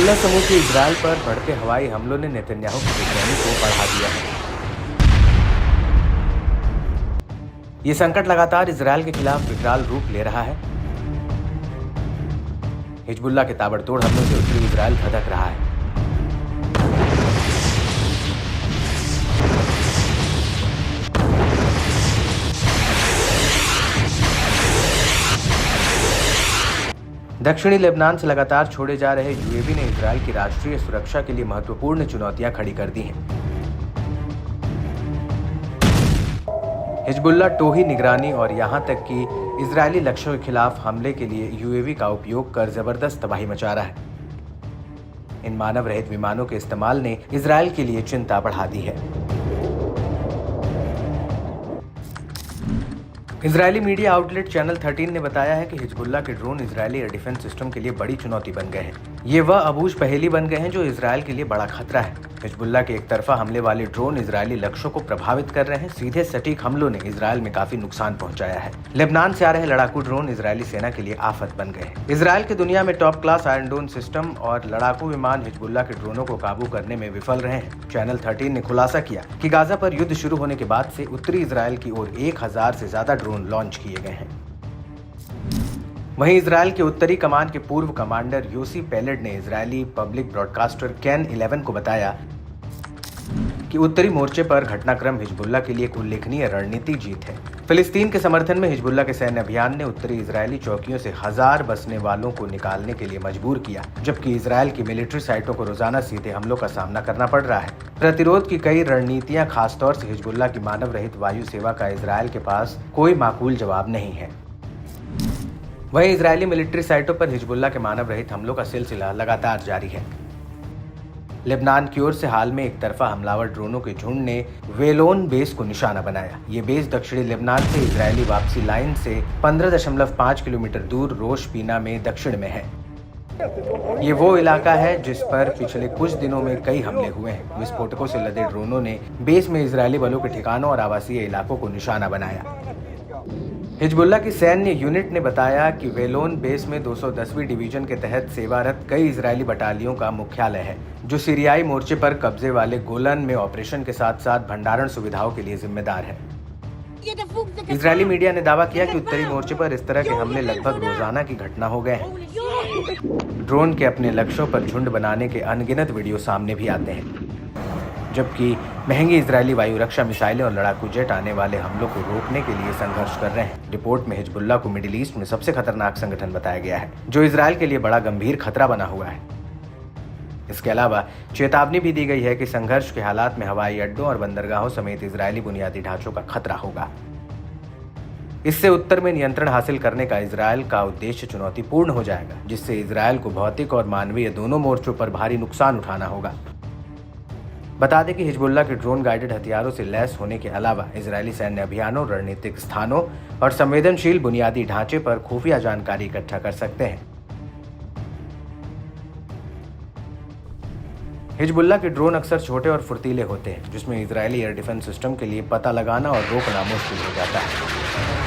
Hezbollah समूह के Israel पर बढ़ते हवाई हमलों ने नेतन्याहू की बेचैनी को बढ़ा दिया है। ये संकट लगातार इजरायल के खिलाफ विकराल रूप ले रहा है। हिजबुल्ला के ताबड़तोड़ हमलों से उत्तरी इजरायल धधक रहा है। दक्षिणी लेबनान से लगातार छोड़े जा रहे यूएवी ने इजरायल की राष्ट्रीय सुरक्षा के लिए महत्वपूर्ण चुनौतियां खड़ी कर दी हैं। हिजबुल्ला टोही निगरानी और यहां तक कि इजरायली लक्ष्यों के खिलाफ हमले के लिए यूएवी का उपयोग कर जबरदस्त तबाही मचा रहा है। इन मानव रहित विमानों के इस्तेमाल ने इजरायल के लिए चिंता बढ़ा दी है। इजरायली मीडिया आउटलेट चैनल 13 ने बताया है कि हिजबुल्ला के drone Israeli air defence system के लिए बड़ी चुनौती बन गए हैं। ये वह अबूझ पहेली बन गए हैं जो इजरायल के लिए बड़ा खतरा है। हिजबुल्ला के एक तरफा हमले वाले ड्रोन इजरायली लक्ष्यों को प्रभावित कर रहे हैं। सीधे सटीक हमलों ने इजरायल में काफी नुकसान पहुंचाया है। लेबनान से आ रहे लड़ाकू ड्रोन इजरायली सेना के लिए आफत बन गए हैं। इजरायल की दुनिया में टॉप क्लास आयरन डोम सिस्टम और लड़ाकू विमान हिजबुल्ला के ड्रोनों को काबू करने में विफल रहे हैं। चैनल 13 ने खुलासा किया कि गाजा पर युद्ध शुरू होने के बाद से उत्तरी इजरायल की ओर 1000 से ज्यादा ड्रोन लॉन्च किए गए हैं। वहीं इजरायल के उत्तरी कमान के पूर्व कमांडर योसी पेलेड ने इजरायली पब्लिक ब्रॉडकास्टर कैन 11 को बताया कि उत्तरी मोर्चे पर घटनाक्रम हिजबुल्ला के लिए एक उल्लेखनीय रणनीति जीत है। फिलिस्तीन के समर्थन में हिजबुल्ला के सैन्य अभियान ने उत्तरी इजरायली चौकियों से 1000 बसने वालों को निकालने के लिए मजबूर किया, जबकि इजरायल की मिलिट्री साइटों को रोजाना सीधे हमलों का सामना करना पड़ रहा है। प्रतिरोध की कई रणनीतियां, खासतौर से हिजबुल्ला की मानव रहित वायु सेवा का इजरायल के पास कोई माकूल जवाब नहीं है। वहीं इजरायली मिलिट्री साइटों पर हिजबुल्ला के मानव रहित हमलों का सिलसिला लगातार जारी है। लेबनान की ओर से हाल में एक तरफा हमलावर ड्रोनों के झुंड ने वेलोन बेस को निशाना बनाया। ये बेस दक्षिणी लेबनान से इजरायली वापसी लाइन से 15.5 किलोमीटर दूर रोश पीना में दक्षिण में है। ये वो इलाका है जिस पर पिछले कुछ दिनों में कई हमले हुए हैं। विस्फोटकों से लदे ड्रोनों ने बेस में इजरायली बलों के ठिकानों और आवासीय इलाकों को निशाना बनाया। हिजबुल्ला की सैन्य यूनिट ने बताया कि वेलोन बेस में 210वीं डिवीजन के तहत सेवारत कई इजरायली बटालियों का मुख्यालय है, जो सीरियाई मोर्चे पर कब्जे वाले गोलन में ऑपरेशन के साथ साथ भंडारण सुविधाओं के लिए जिम्मेदार है। इजरायली मीडिया ने दावा किया कि उत्तरी मोर्चे पर इस तरह के हमले लगभग रोजाना की घटना हो गए हैं। ड्रोन के अपने लक्ष्यों पर झुंड बनाने के अनगिनत वीडियो सामने भी आते हैं, जबकि महंगी इजरायली वायु रक्षा मिसाइलें और लड़ाकू जेट आने वाले हमलों को रोकने के लिए संघर्ष कर रहे हैं। रिपोर्ट में हिजबुल्ला को मिडिल ईस्ट में सबसे खतरनाक संगठन बताया गया है, जो इजरायल के लिए बड़ा गंभीर खतरा बना हुआ है। इसके अलावा चेतावनी भी दी गई है कि संघर्ष के हालात में हवाई अड्डों और बंदरगाहों समेत इजरायली बुनियादी ढांचों का खतरा होगा। इससे उत्तर में नियंत्रण हासिल करने का इजरायल का उद्देश्य चुनौतीपूर्ण हो जाएगा, जिससे इजरायल को भौतिक और मानवीय दोनों मोर्चों पर भारी नुकसान उठाना होगा। बता दें कि हिजबुल्ला के ड्रोन गाइडेड हथियारों से लैस होने के अलावा इजरायली सैन्य अभियानों, रणनीतिक स्थानों और संवेदनशील बुनियादी ढांचे पर खुफिया जानकारी इकट्ठा कर सकते हैं। हिजबुल्ला के ड्रोन अक्सर छोटे और फुर्तीले होते हैं, जिसमें इजरायली एयर डिफेंस सिस्टम के लिए पता लगाना और रोकना मुश्किल हो जाता है।